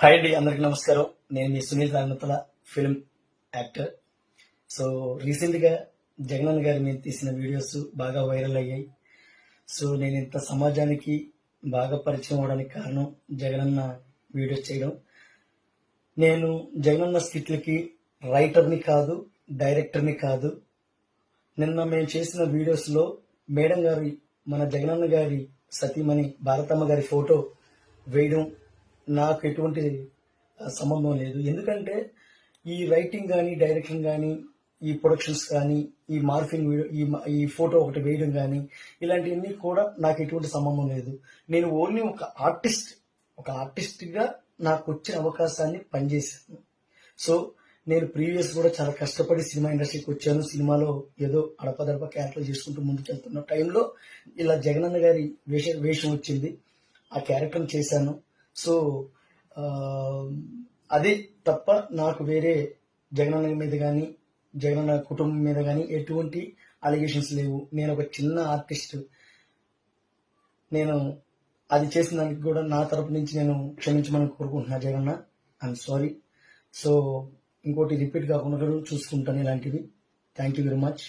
Hi అండి, అందరికి నమస్కారం. నేను మీ సునీల్ తాగునతల ఫిల్మ్ యాక్టర్. సో రీసెంట్గా జగనన్న గారి మీద తీసిన వీడియోస్ బాగా వైరల్ అయ్యాయి. సో నేను ఇంత సమాజానికి బాగా పరిచయం అవడానికి కారణం జగనన్న వీడియోస్ చేయడం. నేను జగనన్న స్కిట్లకి రైటర్ని కాదు, డైరెక్టర్ని కాదు. నిన్న మేము చేసిన వీడియోస్లో మేడం గారి, మన జగనన్న గారి సతీమణి భారతమ్మ గారి ఫోటో వేయడం నాకు ఎటువంటి సంబంధం లేదు. ఎందుకంటే ఈ రైటింగ్ కానీ, డైరెక్టింగ్ కానీ, ఈ ప్రొడక్షన్స్ కానీ, ఈ మార్ఫింగ్ ఈ ఫోటో ఒకటి వేయడం కానీ, ఇలాంటివన్నీ కూడా నాకు ఎటువంటి సంబంధం లేదు. నేను ఓన్లీ ఒక ఆర్టిస్ట్గా నాకు వచ్చిన అవకాశాన్ని పనిచేశాను. సో నేను ప్రీవియస్ కూడా చాలా కష్టపడి సినిమా ఇండస్ట్రీకి వచ్చాను. సినిమాలో ఏదో అడపదడప క్యారెక్టర్ చేసుకుంటూ ముందుకెళ్తున్న టైంలో ఇలా జగనన్న గారి వేషం వచ్చింది. ఆ క్యారెక్టర్ని చేశాను. సో అది తప్ప నాకు వేరే జగనన్న మీద కానీ, జగనన్న కుటుంబం మీద కానీ ఎటువంటి అలిగేషన్స్ లేవు. నేను ఒక చిన్న ఆర్టిస్ట్. నేను అది చేసిన దానికి కూడా నా తరపు నుంచి నేను క్షమించమని కోరుకుంటున్నా జగనన్న. I'm sorry. సో ఇంకోటి రిపీట్ కాకుండా చూసుకుంటాను ఇలాంటివి. Thank you very much.